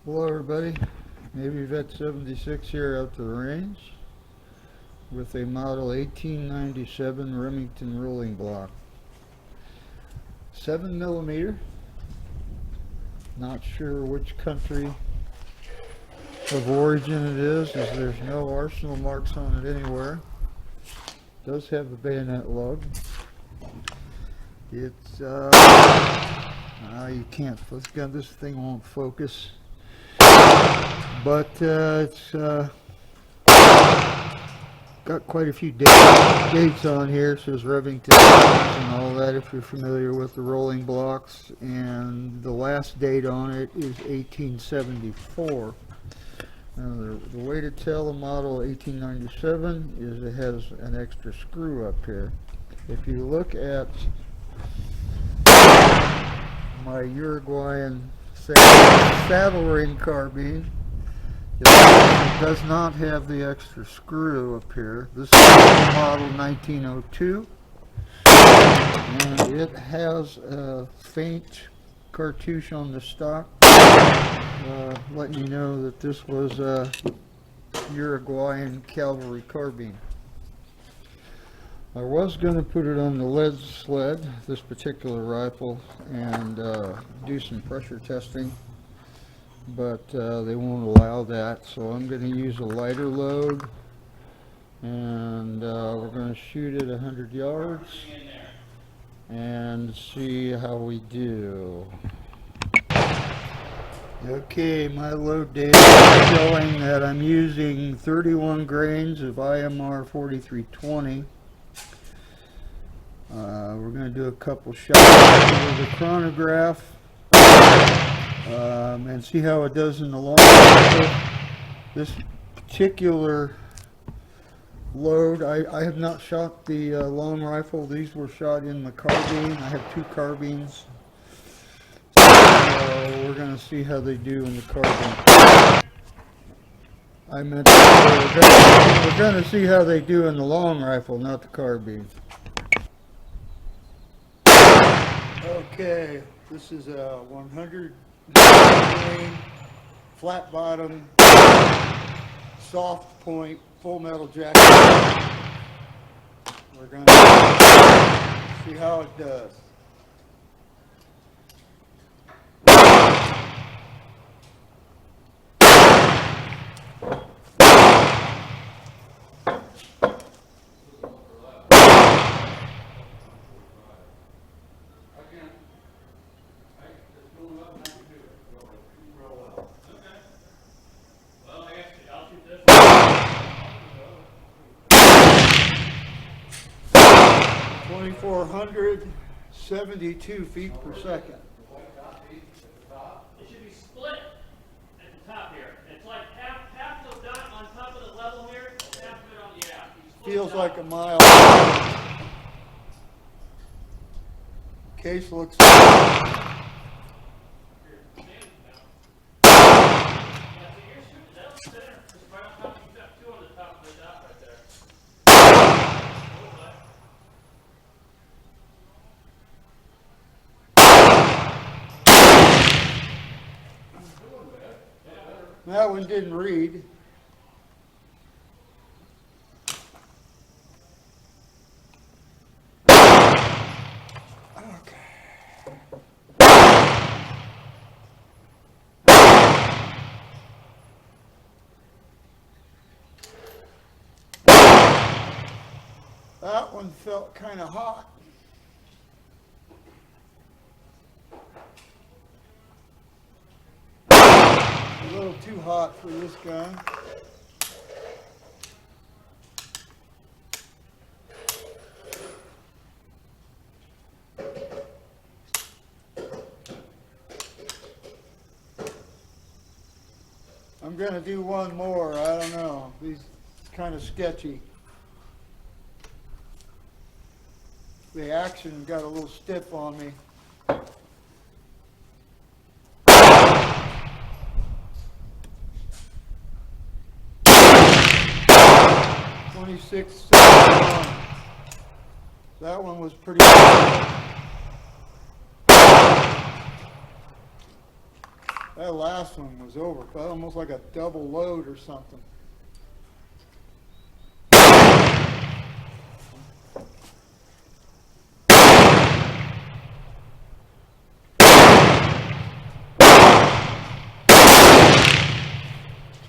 Hello everybody, Navy Vet 76 here out to the range with a model 1897 Remington Rolling Block. 7mm, not sure which country of origin it is, as there's no arsenal marks on it anywhere. Does have a bayonet lug. It's you can't, this thing won't focus. But it's got quite a few dates on here. It says Remington and all that, if you're familiar with the rolling blocks, and the last date on it is 1874. Now the way to tell a model 1897 is it has an extra screw up here. If you look at my Uruguayan saddle ring carbine, it does not have the extra screw up here. This is the model 1902, and it has a faint cartouche on the stock, letting you know that this was a Uruguayan cavalry carbine. I was going to put it on the lead sled, this particular rifle, and do some pressure testing, but they won't allow that, so I'm going to use a lighter load, and we're going to shoot it 100 yards and see how we do. Okay, my load data is showing that I'm using 31 grains of IMR 4320. We're going to do a couple shots with the chronograph and see how it does in the long rifle. This particular load, I have not shot the long rifle. These were shot in the carbine. I have two carbines. So we're going to see how they do in the carbine. I meant we're going to see how they do in the long rifle, not the carbine. Okay, this is a 100 grain, flat bottom, soft point, full metal jacket. We're going to see how it does. Four 472 feet per second. It should be split at the top here. It's like half of the dot on top of the level here, half of it on the app. Feels like a mile. Case looks that one didn't read. Okay. That one felt kind of hot. A little too hot for this gun. I'm going to do one more. I don't know. These kind of sketchy. The action got a little stiff on me. 26.71. That one was pretty good. That last one was over, but almost like a double load or something.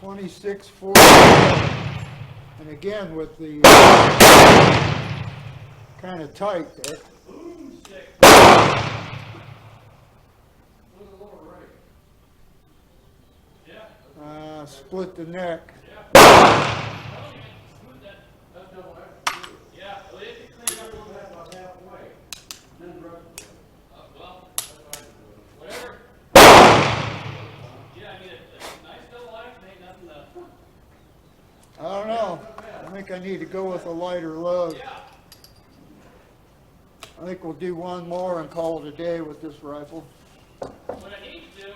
.26-40, and again with the kind of tight there. Split the neck. I don't know. I think I need to go with a lighter load. I think we'll do one more and call it a day with this rifle. What I need to do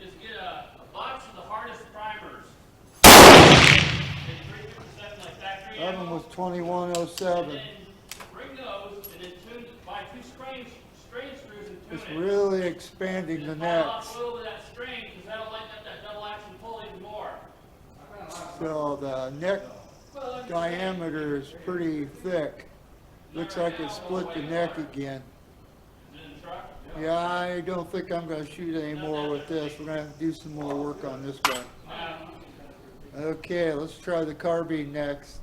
is get a box of the hardest primers. Like factory That one ammo. was 2107. And then bring those and then tune, buy 2 strain screws and tune It's it. really expanding the Just necks. off a little bit of that strain because that'll lighten up that double action pull even more. So the neck diameter is pretty thick. Looks like it split the neck again. Is it in the truck? Yeah, I don't think I'm going to shoot anymore with this. We're going to have to do some more work on this guy. Okay, let's try the carbine next.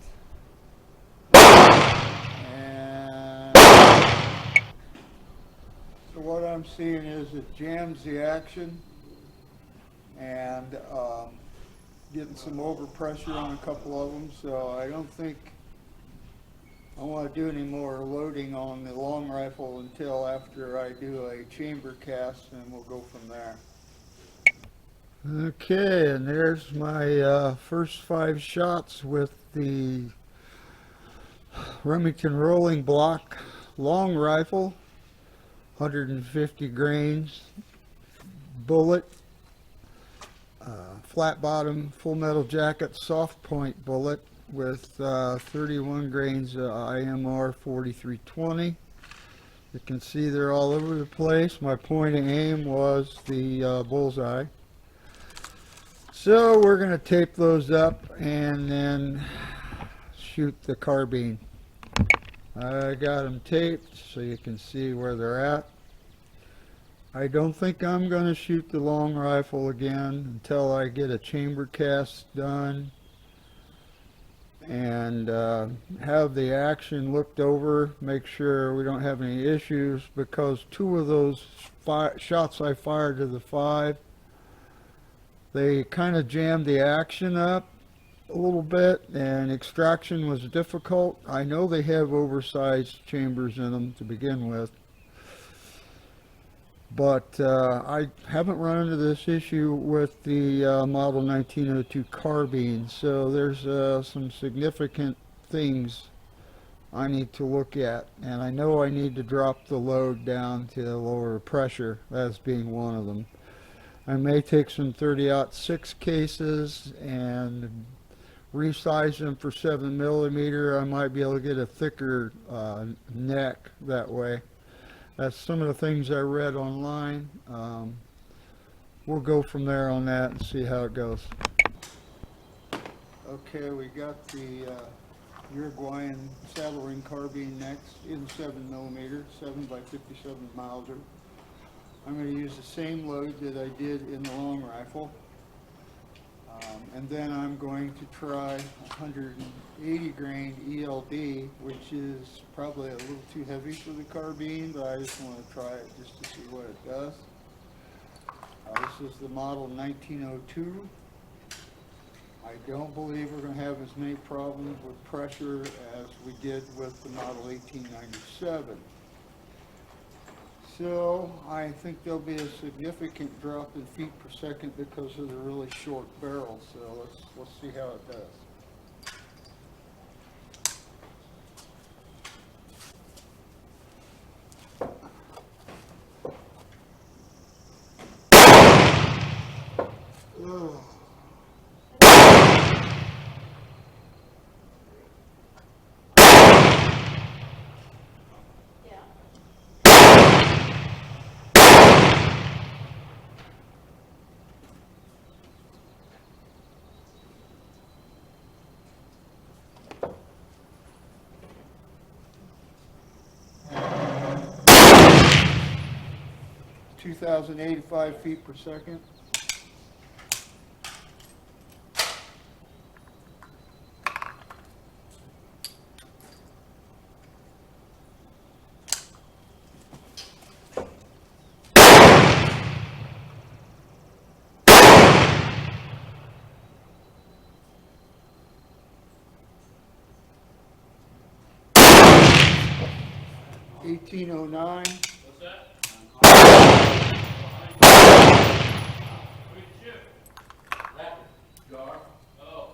And so what I'm seeing is it jams the action and getting some overpressure on a couple of them, so I don't think I want to do any more loading on the long rifle until after I do a chamber cast, and we'll go from there. Okay, and there's my first 5 shots with the Remington Rolling Block long rifle, 150 grains bullet, flat bottom full metal jacket soft point bullet with 31 grains IMR 4320. You can see they're all over the place. My point of aim was the bullseye. So we're going to tape those up and then shoot the carbine. I got them taped so you can see where they're at. I don't think I'm going to shoot the long rifle again until I get a chamber cast done and have the action looked over, make sure we don't have any issues, because 2 of those shots I fired to the 5, they kind of jammed the action up a little bit and extraction was difficult. I know they have oversized chambers in them to begin with, but I haven't run into this issue with the model 1902 carbine, so there's some significant things I need to look at, and I know I need to drop the load down to lower pressure, as being one of them. I may take some 30-06 cases and resize them for 7mm. I might be able to get a thicker neck that way. That's some of the things I read online. We'll go from there on that and see how it goes. Okay, we got the Uruguayan saddle ring carbine next in 7mm, 7x57 mauser. I'm going to use the same load that I did in the long rifle. And then I'm going to try 180 grain ELD, which is probably a little too heavy for the carbine, but I just want to try it just to see what it does. This is the model 1902. I don't believe we're going to have as many problems with pressure as we did with the model 1897. So I think there'll be a significant drop in feet per second because of the really short barrel. So let's see how it does. Oh. 2,085 feet per second. $18.09. What's that? Where'd you shoot? Rapid jar. Oh.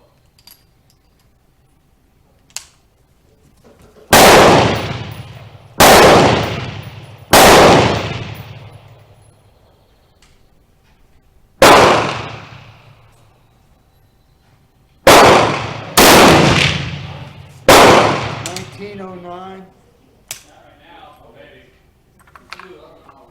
$19.09. Not right now. Oh, baby. $18.29.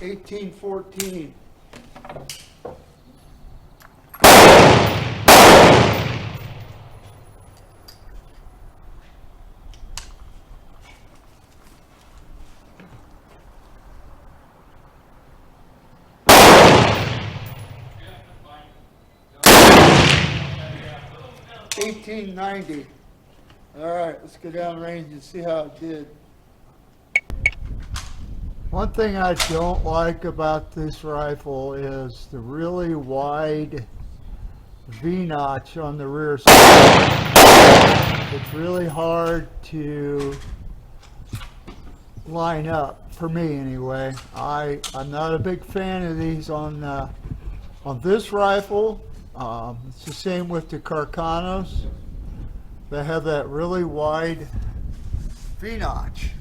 $18.14. $18.90. All right, let's go down range and see how it did. One thing I don't like about this rifle is the really wide V-notch on the rear side. It's really hard to line up, for me anyway. I'm not a big fan of these on this rifle. It's the same with the Carcanos. They have that really wide V-notch,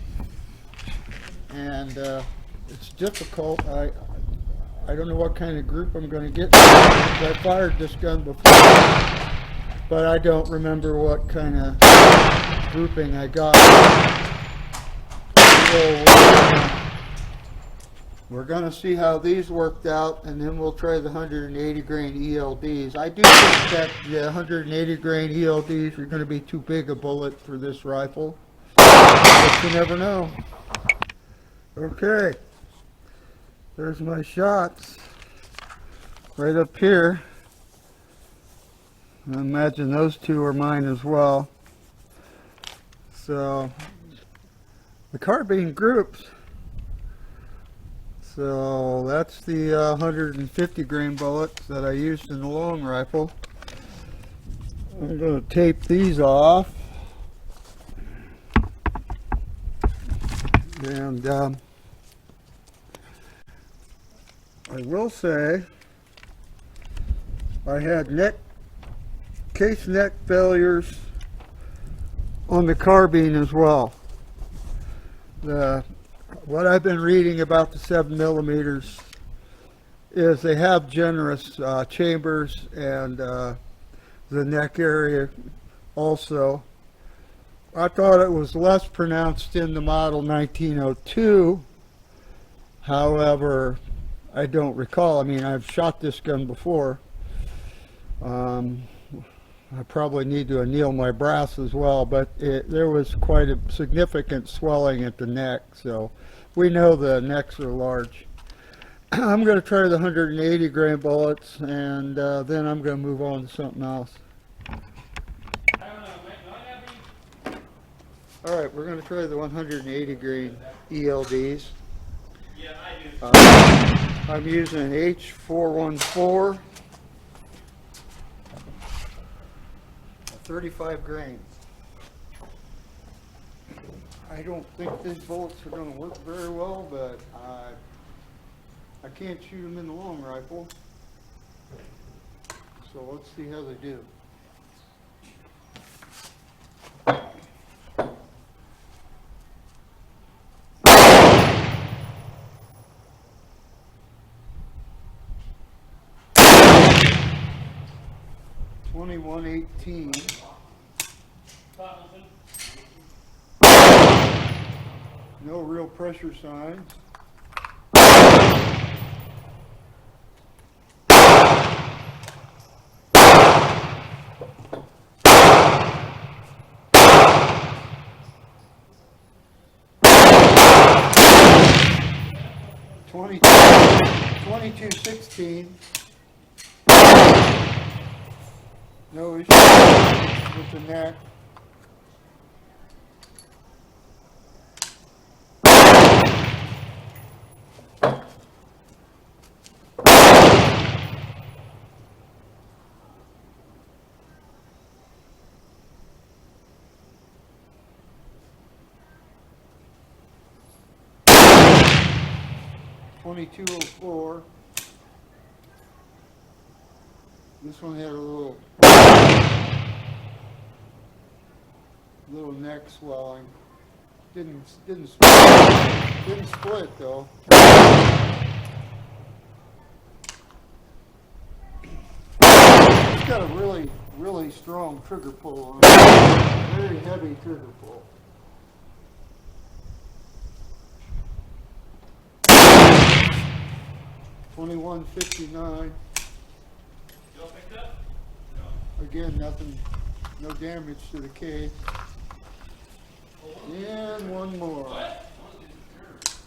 and it's difficult. I don't know what kind of group I'm going to get. I fired this gun before, but I don't remember what kind of grouping I got. So we're going to see how these worked out, and then we'll try the 180 grain ELDs. I do think that the 180 grain ELDs are going to be too big a bullet for this rifle, but you never know. Okay, there's my shots right up here. I imagine those two are mine as well. So the carbine groups. So that's the 150 grain bullets that I used in the long rifle. I'm going to tape these off. And I will say I had case neck failures on the carbine as well. What I've been reading about the 7mm is they have generous chambers, and the neck area also. I thought it was less pronounced in the model 1902. However, I don't recall. I mean, I've shot this gun before. I probably need to anneal my brass as well, but there was quite a significant swelling at the neck, so we know the necks are large. I'm going to try the 180 grain bullets, and then I'm going to move on to something else. All right, we're going to try the 180 grain ELDs. Yeah, I do. I'm using an H414, 35 grains. I don't think these bullets are going to work very well, but I can't shoot them in the long rifle. So let's see how they do. .2118. No real pressure signs. .2216. No issue with the neck. .2204. This one had a little neck swelling. Didn't split though. It's got a really strong trigger pull on it. Very heavy trigger pull. .2159. You all picked up? Again, nothing, no damage to the case. And one more. What?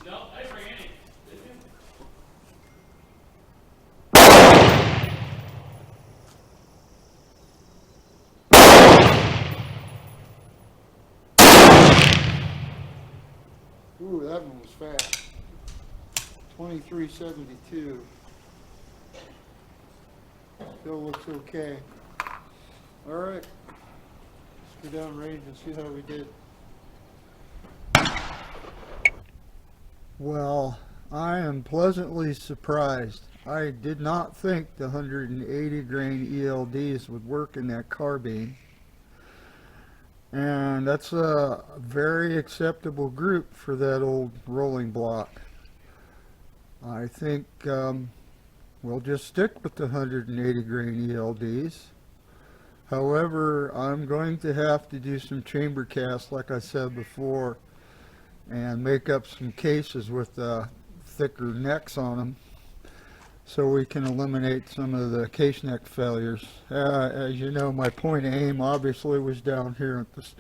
No, I didn't bring any. Did you? Ooh, that one was fast. 2372. Still looks okay. All right, let's go down range and see how we did. Well, I am pleasantly surprised. I did not think the 180 grain ELDs would work in that carbine. And that's a very acceptable group for that old rolling block. I think we'll just stick with the 180 grain ELDs. However, I'm going to have to do some chamber casts, like I said before, and make up some cases with thicker necks on them so we can eliminate some of the case neck failures. As you know, my point of aim obviously was down here at this.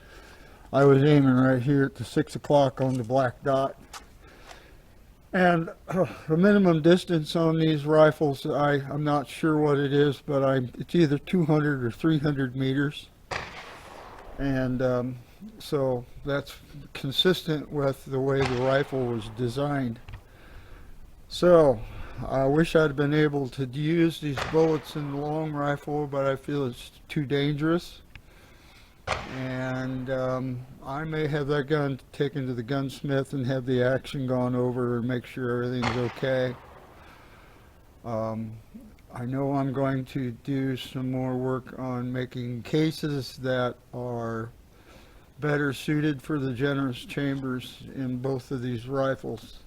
I was aiming right here at the 6 o'clock on the black dot. And the minimum distance on these rifles, I'm not sure what it is, but it's either 200 or 300 meters. And so that's consistent with the way the rifle was designed. So I wish I'd been able to use these bullets in the long rifle, but I feel it's too dangerous. And I may have that gun taken to the gunsmith and have the action gone over and make sure everything's okay. I know I'm going to do some more work on making cases that are better suited for the generous chambers in both of these rifles.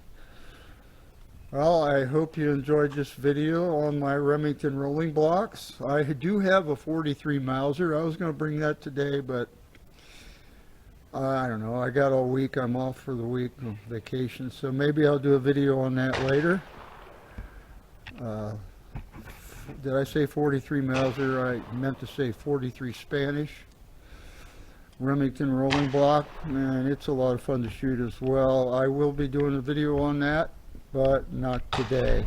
Well, I hope you enjoyed this video on my Remington Rolling Blocks. I do have a 43 Mauser. I was going to bring that today, but I don't know. I got all week. I'm off for the week on vacation, so maybe I'll do a video on that later. Did I say 43 Mauser? I meant to say 43 Spanish. Remington Rolling Block, and it's a lot of fun to shoot as well. I will be doing a video on that, but not today.